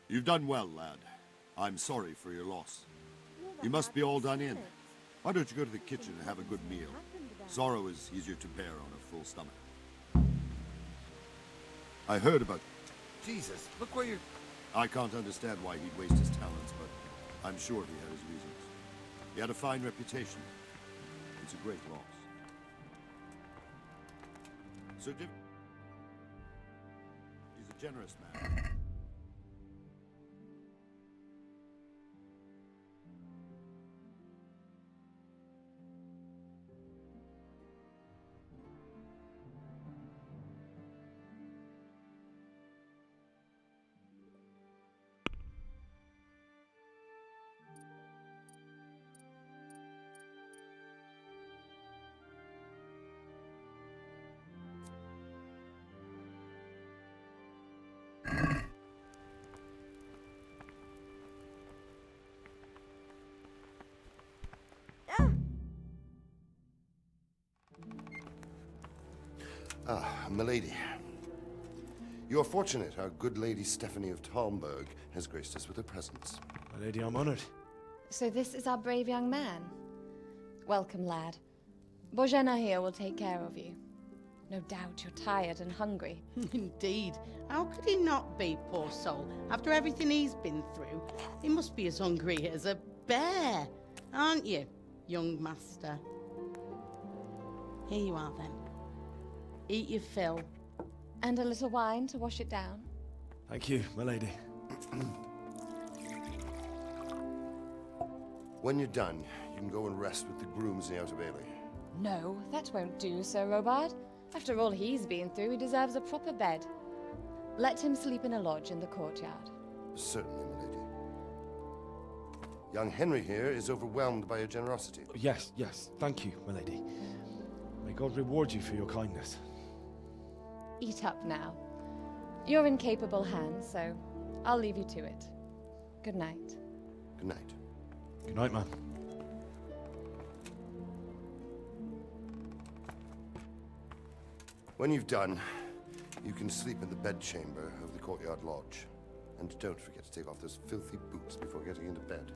You've done well, lad. I'm sorry for your loss. You must be all done in. Why don't you go to the kitchen and have a good meal? Sorrow is easier to bear on a full stomach. I heard about... Jesus, look where you're... I can't understand why he'd waste his talents, but I'm sure he had his reasons. He had a fine reputation. It's a great loss. Sir Div... He's a generous man. Ah, milady. You're fortunate our good lady Stephanie of Talmberg has graced us with her presence. My lady, I'm honored. So this is our brave young man. Welcome, lad. Bojena here will take care of you. No doubt you're tired and hungry. Indeed. How could he not be, poor soul? After everything he's been through, he must be as hungry as a bear, aren't you, young master? Here you are, then. Eat your fill. And a little wine to wash it down. Thank you, my lady. When you're done, you can go and rest with the grooms in the Outer Bailey. No, that won't do, Sir Robard. After all he's been through, he deserves a proper bed. Let him sleep in a lodge in the courtyard. Certainly, milady. Young Henry here is overwhelmed by your generosity. Yes, yes. Thank you, my lady. May God reward you for your kindness. Eat up now. You're in capable hands, so I'll leave you to it. Good night. Good night. Good night, man. When you've done, you can sleep in the bedchamber of the courtyard lodge. And don't forget to take off those filthy boots before getting into bed.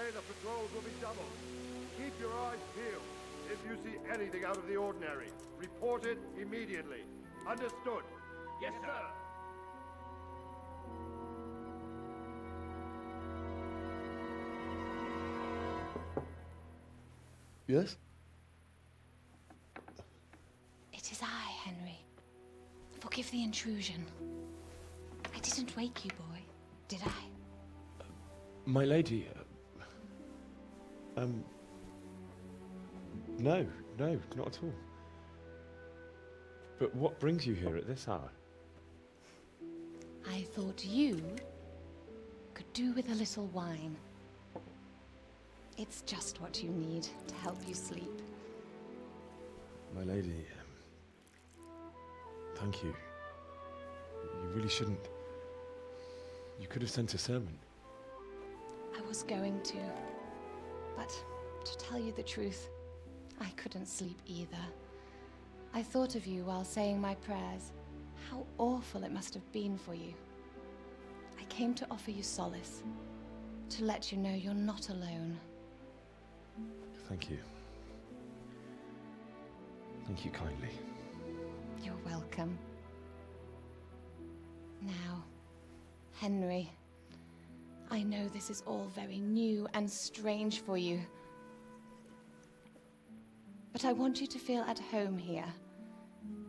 day the patrols will be doubled. Keep your eyes peeled. If you see anything out of the ordinary, report it immediately. Understood? Yes, sir. Yes? It is I, Henry. Forgive the intrusion. I didn't wake you, boy, did I? My lady, no, not at all. But what brings you here at this hour? I thought you could do with a little wine. It's just what you need to help you sleep. My lady, thank you. You really shouldn't. You could have sent a sermon. I was going to, but to tell you the truth, I couldn't sleep either. I thought of you while saying my prayers. How awful it must have been for you. I came to offer you solace, to let you know you're not alone. Thank you. Thank you kindly. You're welcome. Now, Henry, I know this is all very new and strange for you. But I want you to feel at home here.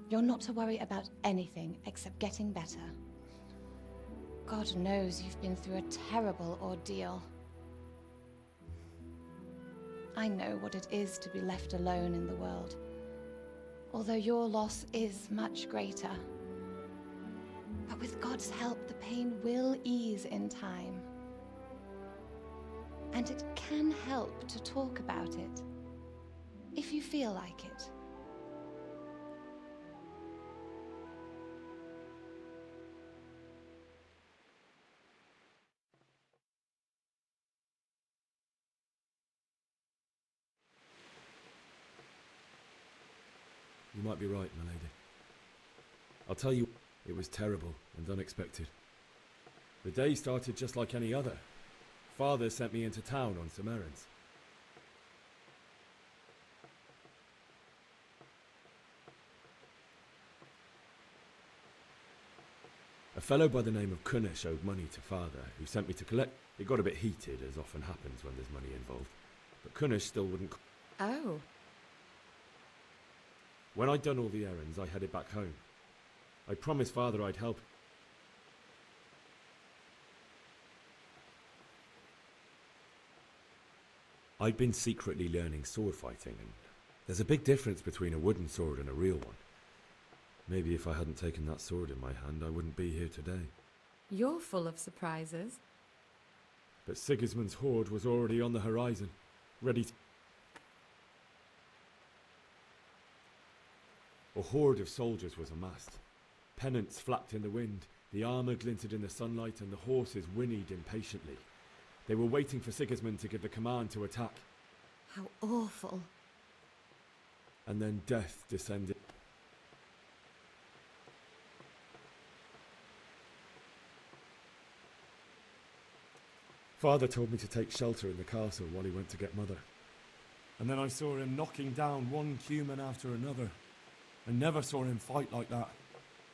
You're not to worry about anything except getting better. God knows you've been through a terrible ordeal. I know what it is to be left alone in the world, although your loss is much greater. But with God's help, the pain will ease in time. And it can help to talk about it, if you feel like it. You might be right, my lady. I'll tell you, it was terrible and unexpected. The day started just like any other. Father sent me into town on some errands. A fellow by the name of Kunish owed money to Father, who sent me to collect. It got a bit heated, as often happens when there's money involved, but Kunish still wouldn't. Oh. When I'd done all the errands, I headed back home. I promised Father I'd help. I'd been secretly learning sword fighting, and there's a big difference between a wooden sword and a real one. Maybe if I hadn't taken that sword in my hand, I wouldn't be here today. You're full of surprises. But Sigismund's horde was already on the horizon, ready to... A horde of soldiers was amassed. Pennants flapped in the wind, the armour glinted in the sunlight, and the horses whinnied impatiently. They were waiting for Sigismund to give the command to attack. How awful. And then death descended. Father told me to take shelter in the castle while he went to get Mother. And then I saw him knocking down one human after another. I never saw him fight like that.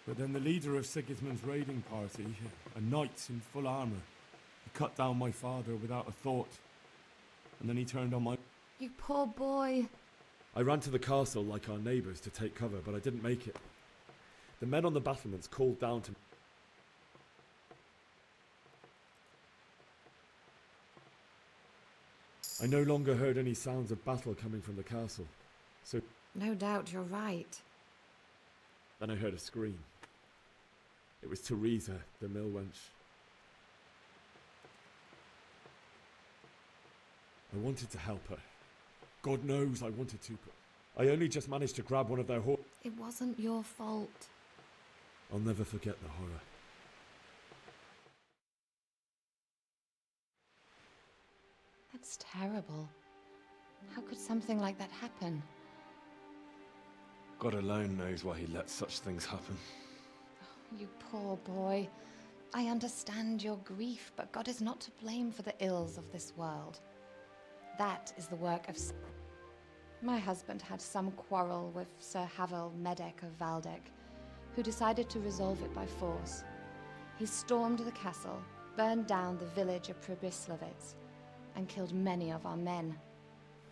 But then the leader of Sigismund's raiding party, a knight in full armour, he cut down my father without a thought. And then he turned on my... You poor boy. I ran to the castle like our neighbours to take cover, but I didn't make it. The men on the battlements called down to me. I no longer heard any sounds of battle coming from the castle, so... No doubt you're right. Then I heard a scream. It was Teresa, the mill wench. I wanted to help her. God knows I wanted to, but I only just managed to grab one of their horses. It wasn't your fault. I'll never forget the horror. That's terrible. How could something like that happen? God alone knows why he lets such things happen. You poor boy. I understand your grief, but God is not to blame for the ills of this world. That is the work of... My husband had some quarrel with Sir Havel Medek of Valdek, who decided to resolve it by force. He stormed the castle, burned down the village of Pribyslavitz, and killed many of our men,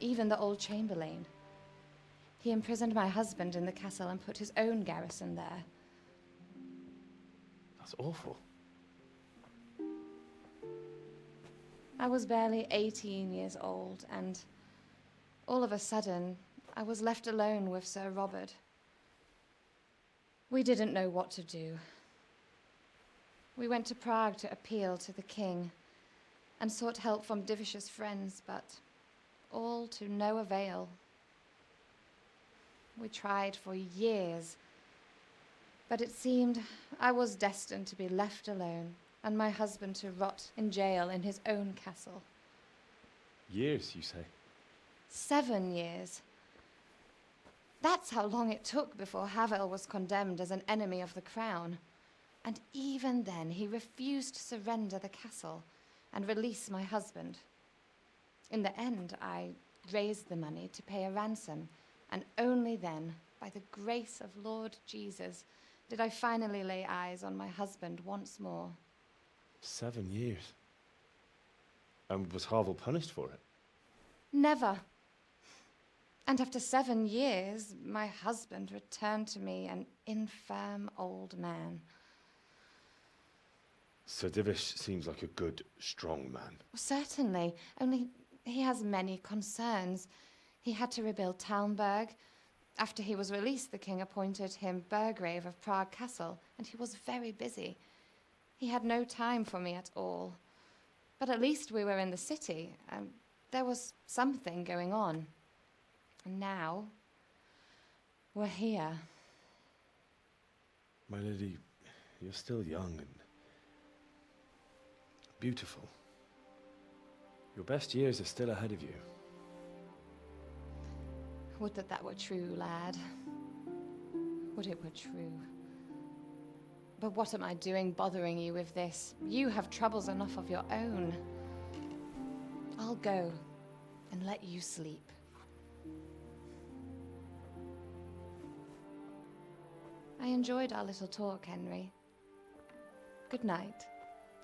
even the old chamberlain. He imprisoned my husband in the castle and put his own garrison there. That's awful. I was barely 18 years old, and all of a sudden, I was left alone with Sir Robert. We didn't know what to do. We went to Prague to appeal to the king and sought help from Divish's friends, but all to no avail. We tried for years, but it seemed I was destined to be left alone and my husband to rot in jail in his own castle. Years, you say? 7 years. That's how long it took before Havel was condemned as an enemy of the crown. And even then, he refused to surrender the castle and release my husband. In the end, I raised the money to pay a ransom, and only then, by the grace of Lord Jesus, did I finally lay eyes on my husband once more. 7 years. And was Havel punished for it? Never. And after 7 years, my husband returned to me an infirm old man. Sir Divish seems like a good, strong man. Certainly, only he has many concerns. He had to rebuild Talmberg. After he was released, the king appointed him Burgrave of Prague Castle, and he was very busy. He had no time for me at all. But at least we were in the city, and there was something going on. And now, we're here. My lady, you're still young and beautiful. Your best years are still ahead of you. Would that that were true, lad. Would it were true. But what am I doing bothering you with this? You have troubles enough of your own. I'll go and let you sleep. I enjoyed our little talk, Henry. Good night,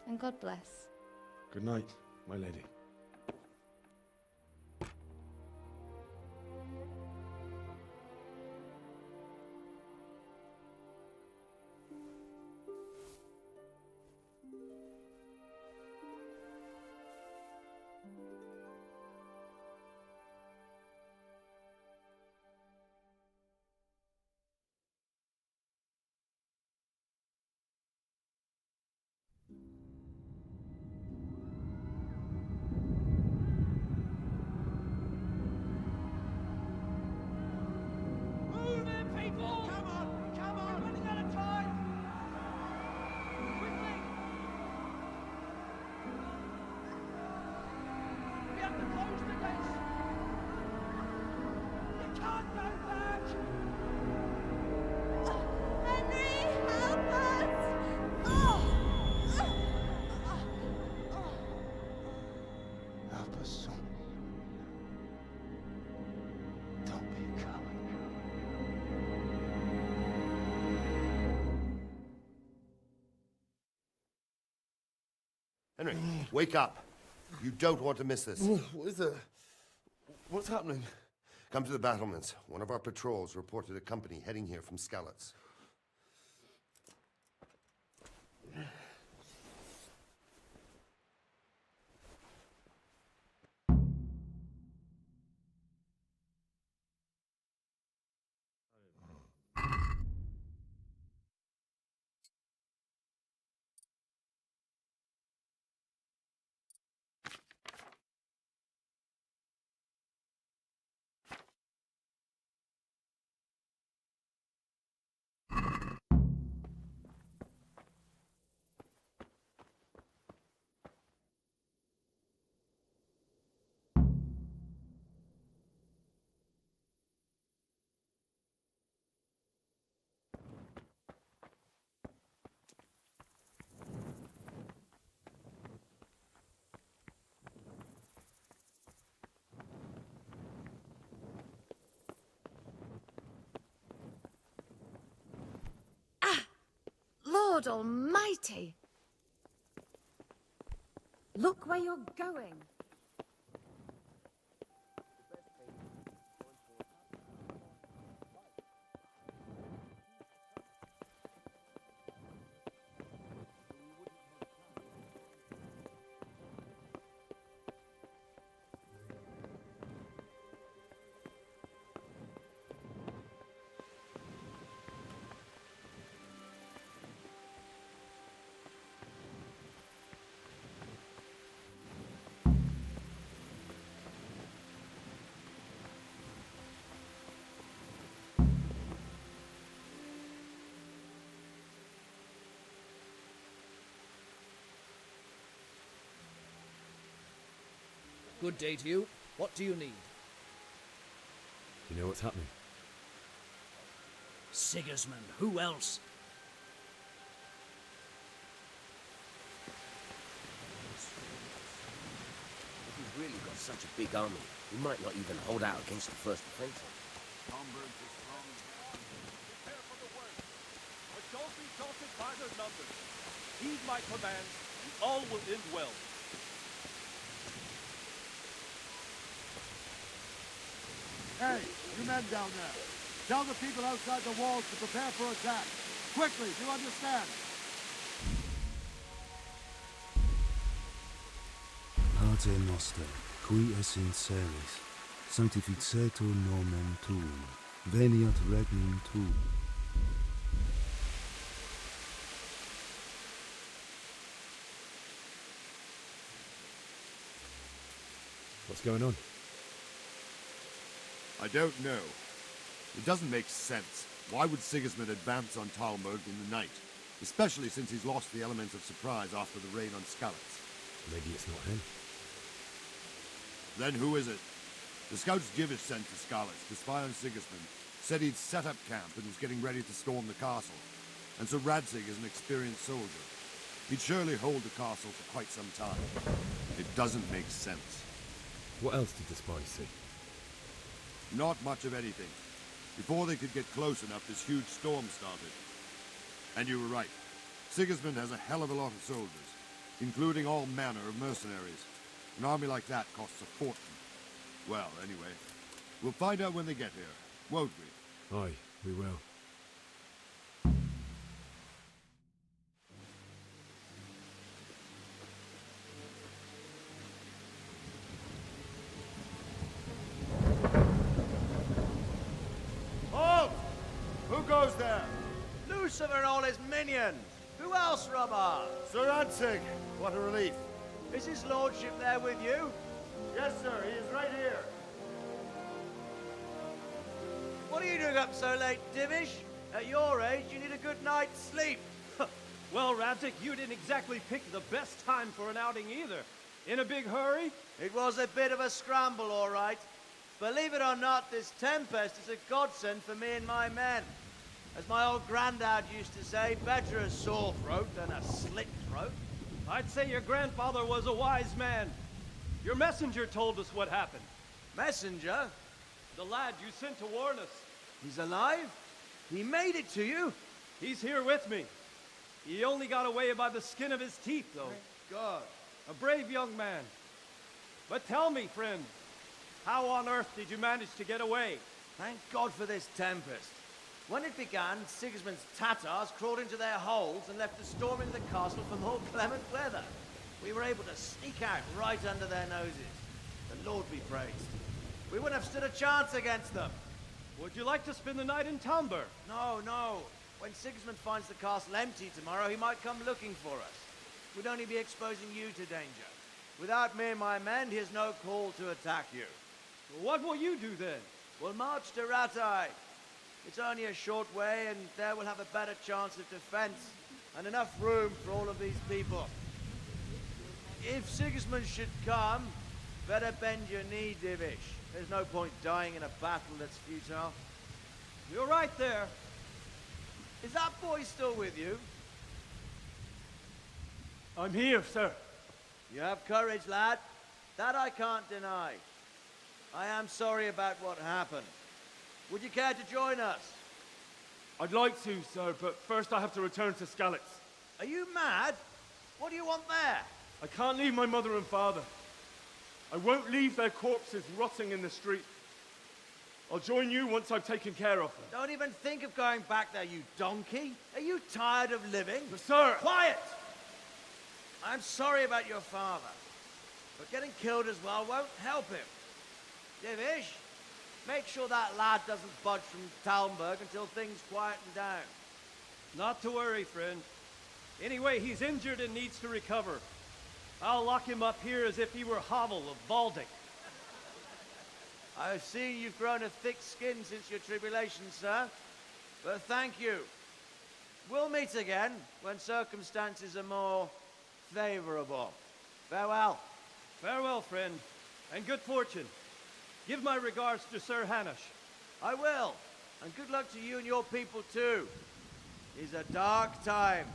and God bless. Good night, my lady. Help us, son. Don't be a coward. Henry, wake up. You don't want to miss this. What is it? What's happening? Come to the battlements. One of our patrols reported a company heading here from Skalitz. God almighty! Look where you're going. Good day to you. What do you need? You know what's happening? Sigismund. Who else? If he's really got such a big army, he might not even hold out against the first offensive. Prepare for the worst, but don't be daunted by their numbers. Heed my commands, and all will end well. Hey, you men down there. Tell the people outside the walls to prepare for attack. Quickly, do you understand? Pater Noster, qui es in celis, sanctificetur nomen tuum, veniat regnum tuum. What's going on? I don't know. It doesn't make sense. Why would Sigismund advance on Talmberg in the night? Especially since he's lost the element of surprise after the raid on Skalitz. Maybe it's not him. Then who is it? The scouts GeForce sent to Skalitz to spy on Sigismund said he'd set up camp and was getting ready to storm the castle. And so Radzig is an experienced soldier. He'd surely hold the castle for quite some time. It doesn't make sense. What else did the spies see? Not much of anything. Before they could get close enough, this huge storm started. And you were right. Sigismund has a hell of a lot of soldiers, including all manner of mercenaries. An army like that costs a fortune. Well, anyway, we'll find out when they get here, won't we? Aye, we will. Halt! Who goes there? Lucifer and all his minions. Who else, Robert? Sir Radzig. What a relief. Is his lordship there with you? Yes, sir. He is right here. What are you doing up so late, Divish? At your age, you need a good night's sleep. Well, Radzig, you didn't exactly pick the best time for an outing either. In a big hurry? It was a bit of a scramble, all right. Believe it or not, this tempest is a godsend for me and my men. As my old granddad used to say, better a sore throat than a slit throat. I'd say your grandfather was a wise man. Your messenger told us what happened. Messenger? The lad you sent to warn us. He's alive? He made it to you? He's here with me. He only got away by the skin of his teeth, though. Thank God. A brave young man. But tell me, friend, how on earth did you manage to get away? Thank God for this tempest. When it began, Sigismund's Tatars crawled into their holes and left us storming the castle for more clement weather. We were able to sneak out right under their noses. The Lord be praised. We wouldn't have stood a chance against them. Would you like to spend the night in Talmberg? No, no. When Sigismund finds the castle empty tomorrow, he might come looking for us. We'd only be exposing you to danger. Without me and my men, he has no call to attack you. What will you do then? We'll march to Ratai. It's only a short way, and there we'll have a better chance of defense, and enough room for all of these people. If Sigismund should come, better bend your knee, Divish. There's no point dying in a battle that's futile. You're right there. Is that boy still with you? I'm here, sir. You have courage, lad. That I can't deny. I am sorry about what happened. Would you care to join us? I'd like to, sir, but first I have to return to Skalitz. Are you mad? What do you want there? I can't leave my mother and father. I won't leave their corpses rotting in the street. I'll join you once I've taken care of them. Don't even think of going back there, you donkey. Are you tired of living? But sir! Quiet! I'm sorry about your father, but getting killed as well won't help him. Divish, make sure that lad doesn't budge from Talmberg until things quieten down. Not to worry, friend. Anyway, he's injured and needs to recover. I'll lock him up here as if he were Havel of Baldic. I've seen you've grown a thick skin since your tribulation, sir. But thank you. We'll meet again when circumstances are more favorable. Farewell. Farewell, friend, and good fortune. Give my regards to Sir Hanush. I will. And good luck to you and your people, too. These are dark times.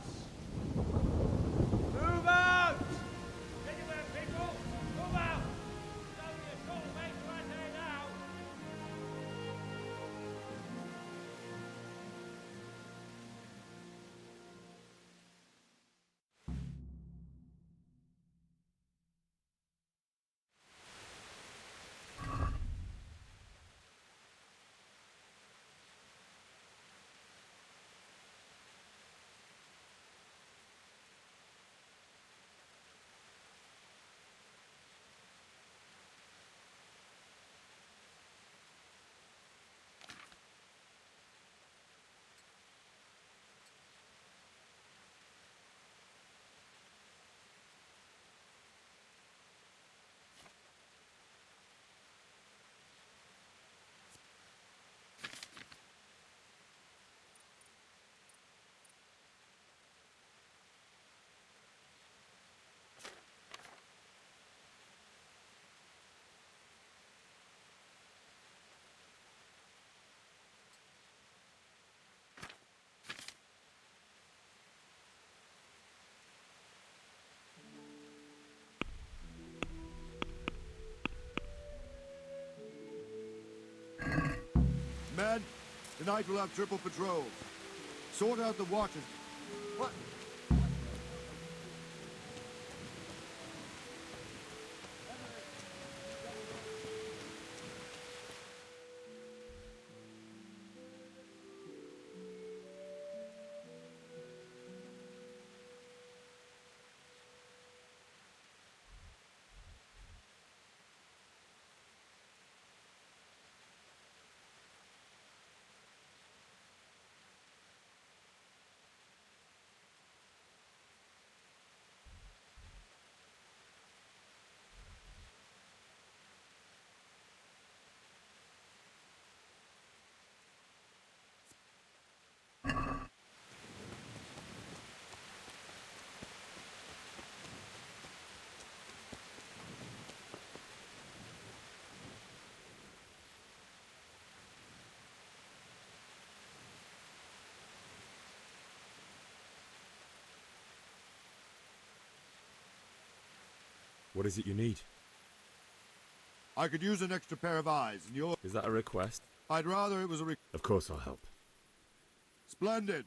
Move out! Anywhere, people! Move out! It's only a short way right there now! Men, tonight we'll have triple patrols. Sort out the watches. What? What is it you need? I could use an extra pair of eyes, and you're... Is that a request? I'd rather it was a Of course I'll help. Splendid.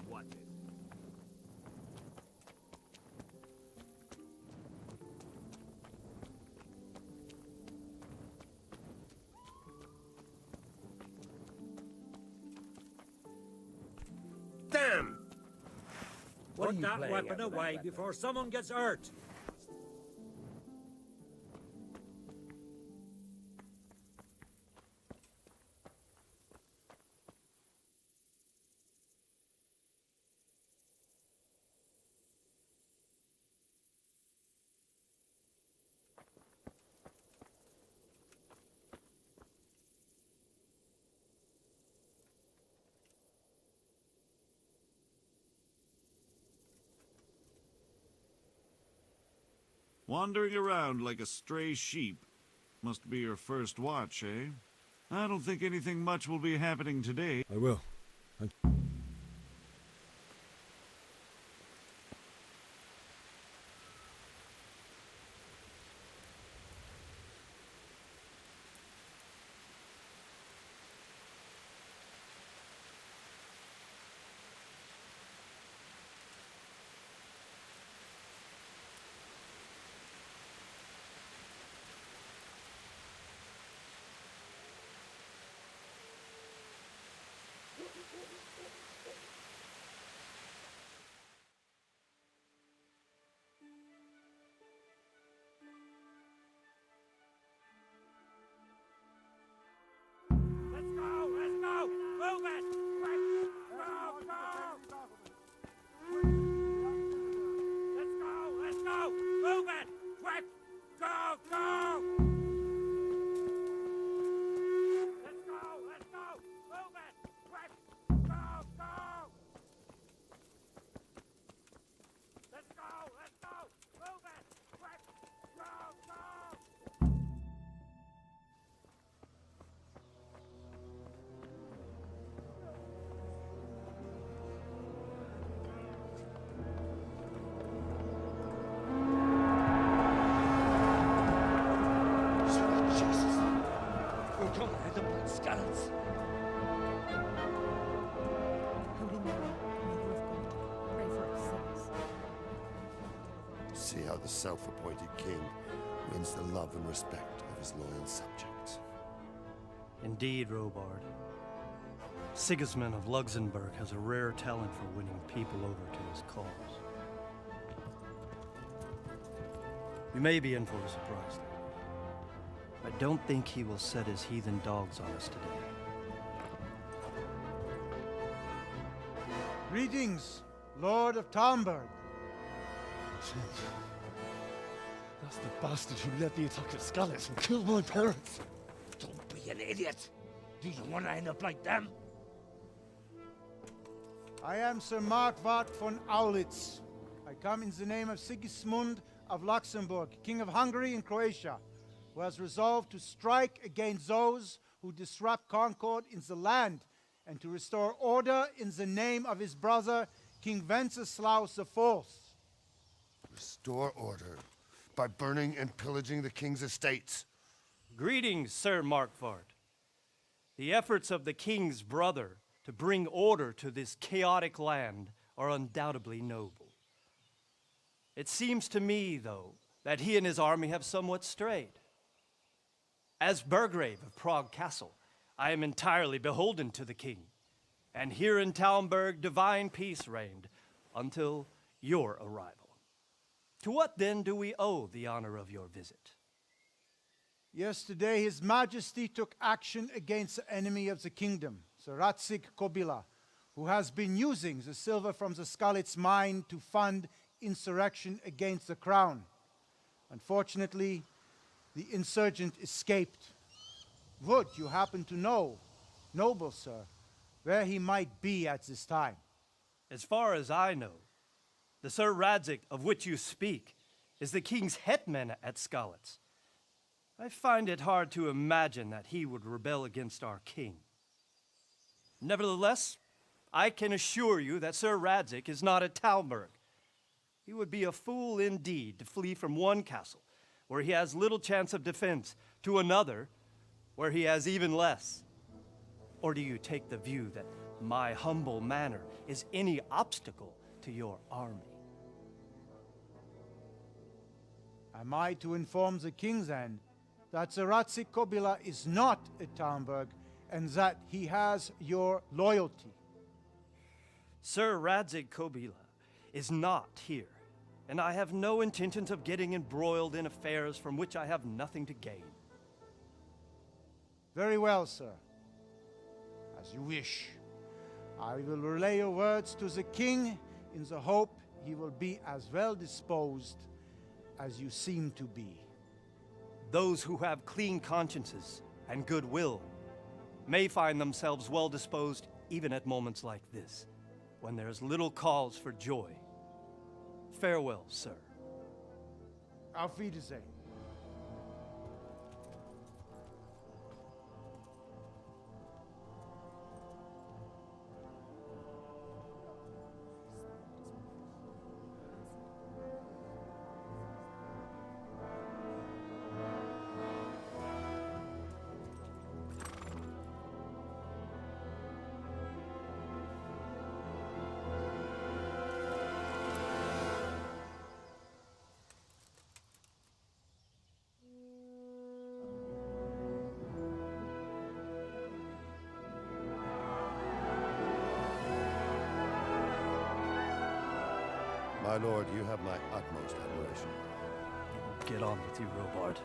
What is? Damn! Put that weapon away before someone gets hurt. Wandering around like a stray sheep. Must be your first watch, eh? I don't think anything much will be happening today. I will. Let's go! Let's go! Move it! Quick! Go! Go! Let's go! Let's go! Move it! Quick! Go! Go! Let's go! Let's go! Move it! Quick! Go! Go! Let's go! Let's go! Move it! Quick! Go! Go! Jesus. We're gonna hit them like skeletons. Holy Mary, Mother of God, pray for us sinners. See how the self-appointed king wins the love and respect of his loyal subjects. Indeed, Robard. Sigismund of Luxembourg has a rare talent for winning people over to his cause. You may be in for a surprise, though. I don't think he will set his heathen dogs on us today. Greetings, Lord of Talmberg. That's the bastard who led the attack at Skalitz and killed my parents. Don't be an idiot. Do you want to end up like them? I am Sir Markwart von Aulitz. I come in the name of Sigismund of Luxembourg, King of Hungary and Croatia, who has resolved to strike against those who disrupt concord in the land and to restore order in the name of his brother, King Wenceslaus IV. Restore order by burning and pillaging the king's estates. Greetings, Sir Markwart. The efforts of the king's brother to bring order to this chaotic land are undoubtedly noble. It seems to me, though, that he and his army have somewhat strayed. As Burgrave of Prague Castle, I am entirely beholden to the king, and here in Talmberg divine peace reigned until your arrival. To what then do we owe the honor of your visit? Yesterday, His Majesty took action against the enemy of the kingdom, Sir Radzig Kobyla, who has been using the silver from the Skalitz mine to fund insurrection against the crown. Unfortunately, the insurgent escaped. Would you happen to know, noble sir, where he might be at this time? As far as I know, the Sir Radzig of which you speak is the king's hetman at Skalitz. I find it hard to imagine that he would rebel against our king. Nevertheless, I can assure you that Sir Radzig is not at Talmberg. He would be a fool indeed to flee from one castle, where he has little chance of defense, to another, where he has even less. Or do you take the view that my humble manner is any obstacle to your army? Am I to inform the king then that Sir Radzig Kobyla is not at Talmberg and that he has your loyalty? Sir Radzig Kobyla is not here, and I have no intentions of getting embroiled in affairs from which I have nothing to gain. Very well, sir. As you wish. I will relay your words to the king in the hope he will be as well disposed as you seem to be. Those who have clean consciences and goodwill may find themselves well disposed even at moments like this, when there is little cause for joy. Farewell, sir. Auf Wiedersehen. My lord, you have my utmost admiration. Get on with you, Robard.